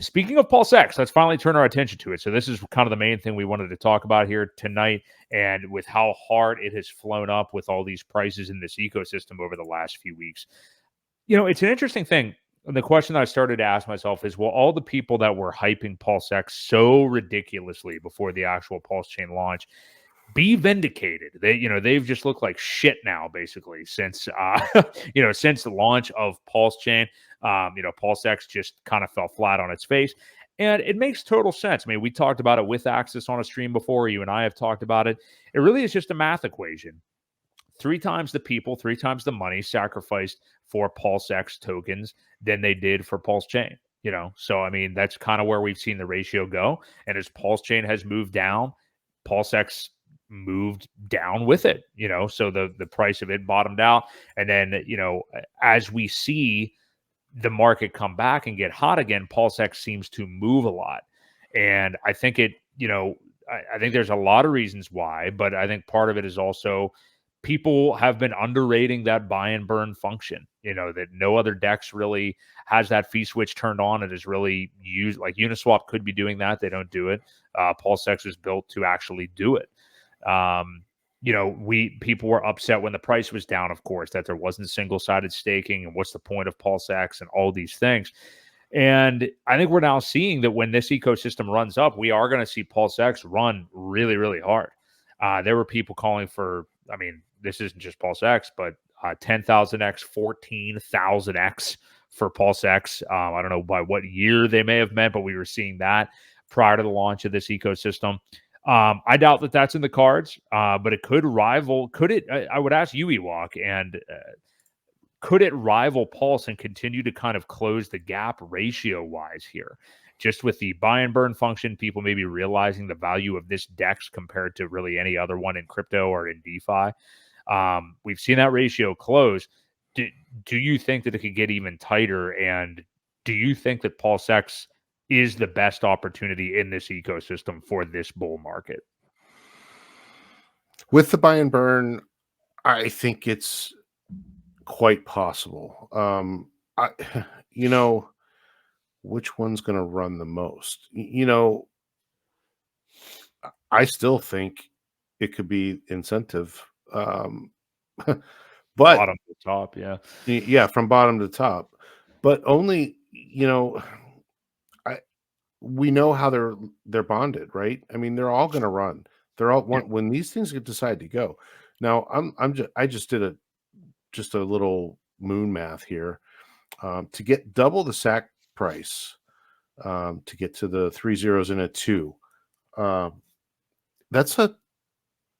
Speaking of PulseX, let's finally turn our attention to it. So this is kind of the main thing we wanted to talk about here tonight, and with how hard it has flown up with all these prices in this ecosystem over the last few weeks. It's an interesting thing. The question that I started to ask myself is, will all the people that were hyping PulseX so ridiculously before the actual PulseChain launch be vindicated? They've just looked like shit now, basically, since since the launch of PulseChain. PulseX just kind of fell flat on its face. And it makes total sense. I mean, we talked about it with Axis on a stream before. You and I have talked about it. It really is just a math equation. 3 times the people, 3 times the money sacrificed for PulseX tokens than they did for PulseChain. So I mean, that's kind of where we've seen the ratio go. And as PulseChain has moved down, PulseX moved down with it. So the price of it bottomed out. And then, as we see the market come back and get hot again, PulseX seems to move a lot. And I think I think there's a lot of reasons why, but I think part of it is also people have been underrating that buy and burn function, that no other DEX really has that fee switch turned on. It is really used, like Uniswap could be doing that. They don't do it. PulseX is built to actually do it. People were upset when the price was down, of course, that there wasn't single-sided staking and what's the point of PulseX and all these things. And I think we're now seeing that when this ecosystem runs up, we are going to see PulseX run really, really hard. There were people calling for, I mean, this isn't just PulseX, but 10,000x, 14,000x for PulseX. I don't know by what year they may have meant, but we were seeing that prior to the launch of this ecosystem. I doubt that that's in the cards, but it could rival. Could it? I would ask you, Ewok, and could it rival Pulse and continue to kind of close the gap ratio-wise here? Just with the buy and burn function, people may be realizing the value of this DEX compared to really any other one in crypto or in DeFi. We've seen that ratio close. Do you think that it could get even tighter? And do you think that PulseX is the best opportunity in this ecosystem for this bull market? With the buy and burn, I think it's quite possible. Which one's going to run the most? I still think it could be incentive. But bottom to top, yeah, from bottom to top, but only, we know how they're bonded, right? I mean, they're all going to run. They're all when these things decide to go. Now, I just did a little moon math here, to get double the SAC price, to get to the 3 zeros and a 2. That's a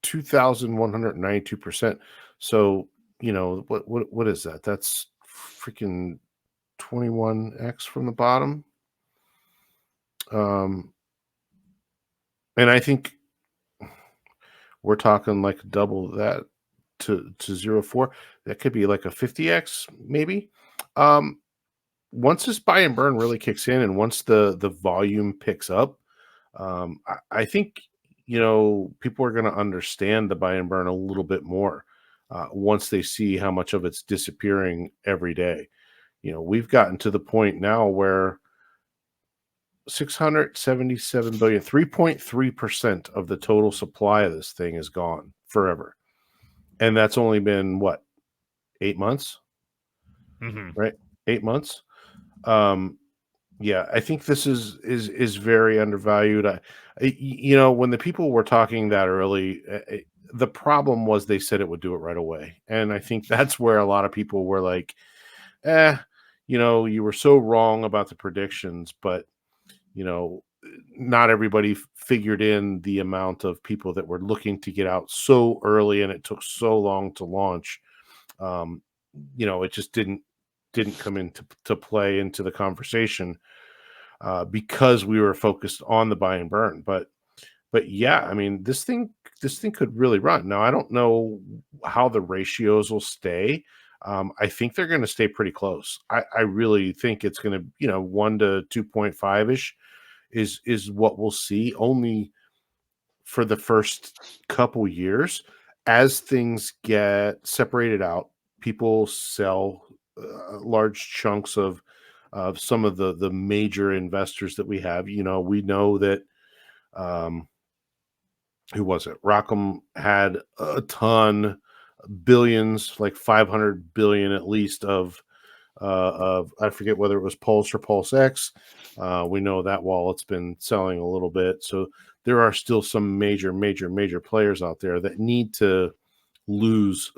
2,192%. So, what is that? That's freaking 21x from the bottom. And I think we're talking like double that to 0.4. That could be like a 50x maybe. Once this buy and burn really kicks in, and once the volume picks up, I think people are going to understand the buy and burn a little bit more once they see how much of it's disappearing every day. We've gotten to the point now where 677 billion, 3.3% of the total supply of this thing is gone forever. And that's only been what, 8 months? Right? 8 months. Yeah, I think this is very undervalued. When the people were talking that early, the problem was they said it would do it right away. And I think that's where a lot of people were like, you were so wrong about the predictions, but not everybody figured in the amount of people that were looking to get out so early, and it took so long to launch. It just didn't come into play into the conversation because we were focused on the buy and burn. But yeah, I mean, this thing could really run. Now, I don't know how the ratios will stay. I think they're going to stay pretty close. I really think it's going to, 1 to 2.5 ish is what we'll see, only for the first couple years. As things get separated out, people sell large chunks of of some of the major investors that we have. You know, we know that um, who was it? Rockham had a ton, billions, like 500 billion at least of I forget whether it was Pulse or PulseX. We know that wallet's been selling a little bit, so there are still some major players out there that need to lose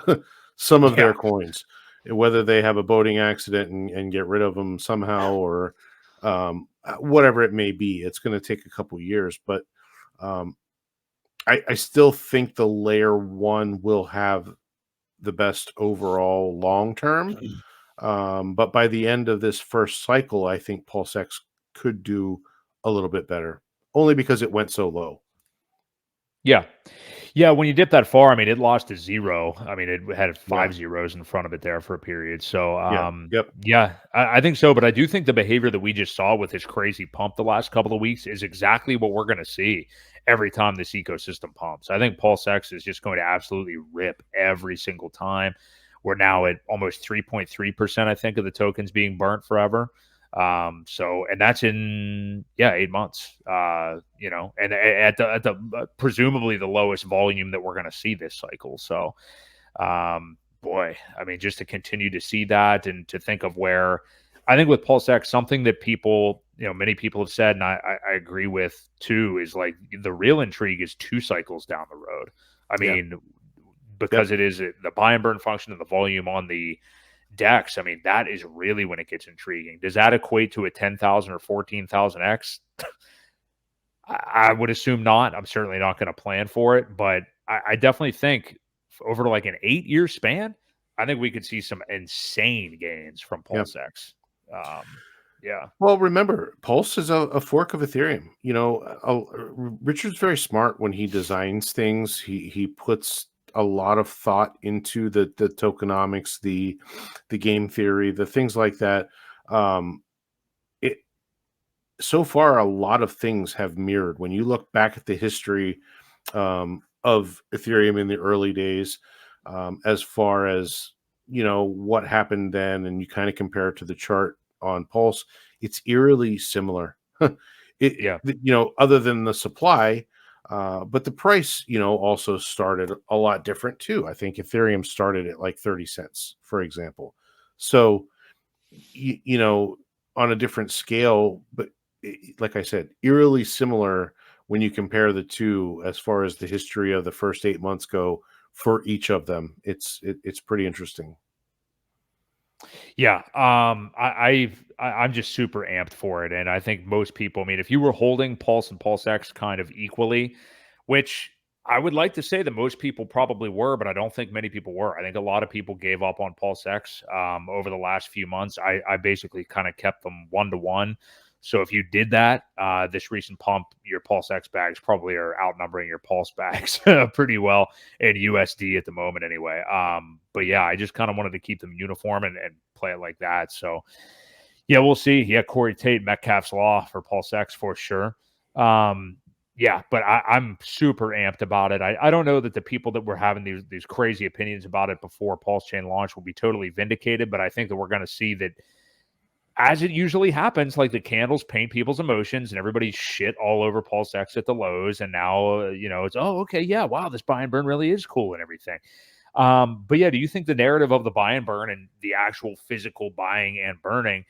some of Yeah. their coins, whether they have a boating accident and get rid of them somehow, or whatever it may be. It's going to take a couple years, but um, I still think the layer one will have the best overall long term. But by the end of this first cycle, I think PulseX could do a little bit better, only because it went so low. Yeah. Yeah, when you dip that far, I mean, it lost to 0. I mean, it had Yeah. 5 zeros in front of it there for a period. So, Yeah. Yep. yeah, I think so. But I do think the behavior that we just saw with this crazy pump the last couple of weeks is exactly what we're going to see every time this ecosystem pumps. I think PulseX is just going to absolutely rip every single time. We're now at almost 3.3%, I think, of the tokens being burnt forever. So, and that's in 8 months. You know, and at the presumably the lowest volume that we're going to see this cycle. So, boy, I mean, just to continue to see that and to think of where I think with PulseX, something that people, you know, many people have said, and I agree with too, is like the real intrigue is 2 cycles down the road. I Yeah. mean, because Yep. it is the buy and burn function and the volume on the DEX, I mean, that is really when it gets intriguing. Does that equate to a 10,000 or 14,000x? I would assume not. I'm certainly not going to plan for it, but I definitely think over like an 8-year span, I think we could see some insane gains from Yeah. PulseX. Yeah. Well, remember, Pulse is a fork of Ethereum. You know, Richard's very smart when he designs things. He puts a lot of thought into the tokenomics, the game theory, the things like that. Um, it so far a lot of things have mirrored. When you look back at the history of Ethereum in the early days, as far as what happened then, and you kind of compare it to the chart on Pulse, it's eerily similar. Yeah. Other than the supply, but the price, also started a lot different too. I think Ethereum started at like 30 cents, for example. So, on a different scale, but like I said, eerily similar when you compare the two as far as the history of the first 8 months go for each of them. It's pretty interesting. Yeah, I'm just super amped for it, and I think most people. I mean, if you were holding Pulse and PulseX kind of equally, which I would like to say that most people probably were, but I don't think many people were. I think a lot of people gave up on PulseX over the last few months. I basically kind of kept them 1-to-1. So if you did that, this recent pump, your PulseX bags probably are outnumbering your Pulse bags pretty well in USD at the moment anyway. But yeah, I just kind of wanted to keep them uniform and play it like that. So yeah, we'll see. Yeah, Corey Tate, Metcalf's Law for PulseX for sure. Yeah, but I'm super amped about it. I don't know that the people that were having these crazy opinions about it before PulseChain launch will be totally vindicated, but I think that we're going to see that as it usually happens, like the candles paint people's emotions and everybody's shit all over PulseX at the lows. And now, it's, oh, okay, yeah, wow, this buy and burn really is cool and everything. But yeah, do you think the narrative of the buy and burn and the actual physical buying and burning,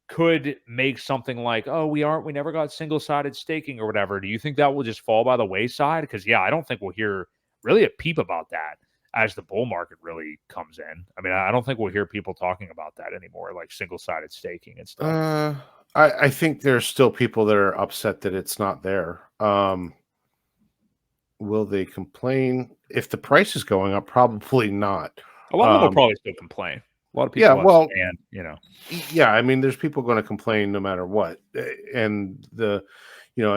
could make something like, oh, we never got single-sided staking or whatever? Do you think that will just fall by the wayside? Because yeah, I don't think we'll hear really a peep about that as the bull market really comes in. I mean, I don't think we'll hear people talking about that anymore, like single-sided staking and stuff. I think there's still people that are upset that it's not there. Will they complain if the price is going up? Probably not. A lot of them will probably still complain. A lot of Yeah, people well, understand. yeah, I mean, there's people going to complain no matter what. And I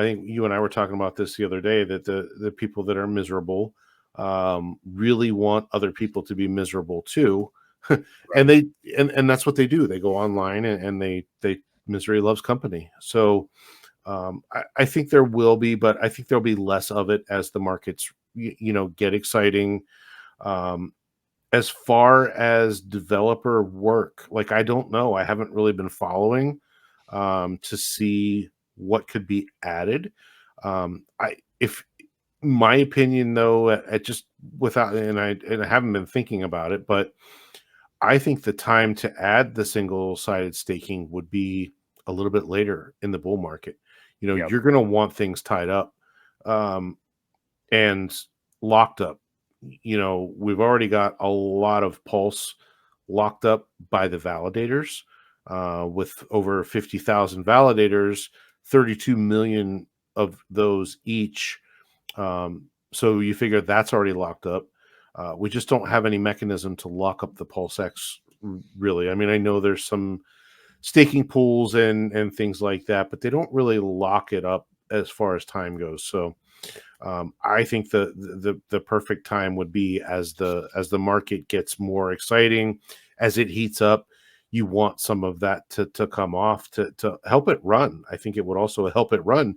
think you and I were talking about this the other day, that the people that are miserable really want other people to be miserable too. Right. And that's what they do. They go online and they misery loves company. So I think there will be, but I think there'll be less of it as the markets get exciting. Um, As far as developer work, like, I don't know. I haven't really been following to see what could be added. I if my opinion though, at just without and I haven't been thinking about it, but I think the time to add the single-sided staking would be a little bit later in the bull market. You know, Yep. you're going to want things tied up um, and locked up. You know, we've already got a lot of Pulse locked up by the validators with over 50,000 validators, 32 million of those each. So you figure that's already locked up. We just don't have any mechanism to lock up the PulseX, really. I mean, I know there's some staking pools and things like that, but they don't really lock it up as far as time goes. So I think the perfect time would be as the market gets more exciting, as it heats up. You want some of that to come off to help it run. I think it would also help it run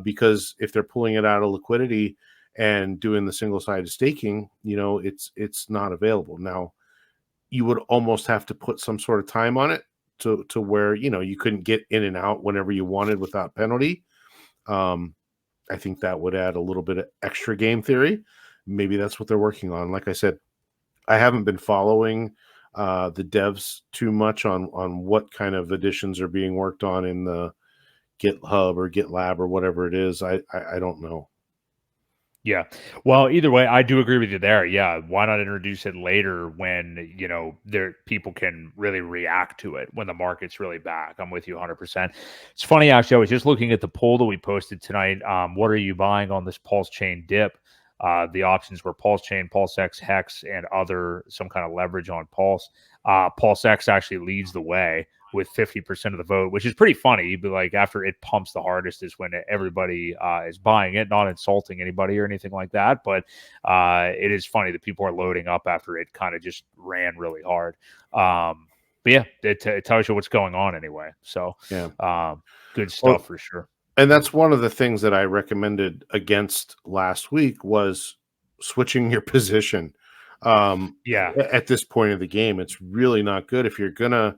because if they're pulling it out of liquidity and doing the single sided staking, you know, it's not available now. You would almost have to put some sort of time on it to where, you know, you couldn't get in and out whenever you wanted without penalty. Um, I think that would add a little bit of extra game theory. Maybe that's what they're working on. Like I said, I haven't been following the devs too much on what kind of additions are being worked on in the GitHub or GitLab or whatever it is. I don't know. Yeah. Well, either way, I do agree with you there. Yeah. Why not introduce it later when, you know, there people can really react to it when the market's really back? I'm with you 100%. It's funny, actually. I was just looking at the poll that we posted tonight. What are you buying on this PulseChain dip? The options were PulseChain, PulseX, Hex, and other some kind of leverage on Pulse. PulseX actually leads the way with 50% of the vote, which is pretty funny. But like after it pumps the hardest is when everybody is buying it, not insulting anybody or anything like that. But it is funny that people are loading up after it kind of just ran really hard. But yeah, it tells you what's going on anyway. So Yeah. good stuff Well, for sure. and that's one of the things that I recommended against last week was switching your position. Yeah. At this point of the game, it's really not good if you're gonna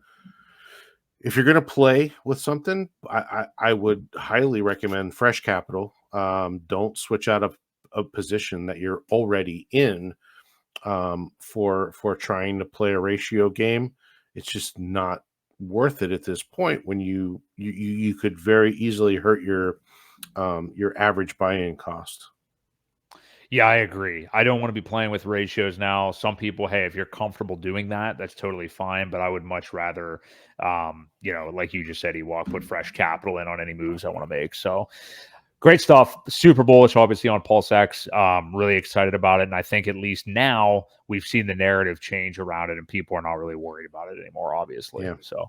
play with something. I would highly recommend fresh capital. Don't switch out of a position that you're already in for trying to play a ratio game. It's just not worth it at this point when you could very easily hurt your average buy-in cost. Yeah, I agree. I don't want to be playing with ratios now. Some people, hey, if you're comfortable doing that, that's totally fine. But I would much rather, you know, like you just said, Ewok, put fresh capital in on any moves I want to make. So great stuff. Super bullish, obviously, on PulseX. Really excited about it. And I think at least now we've seen the narrative change around it and people are not really worried about it anymore, obviously. Yeah. So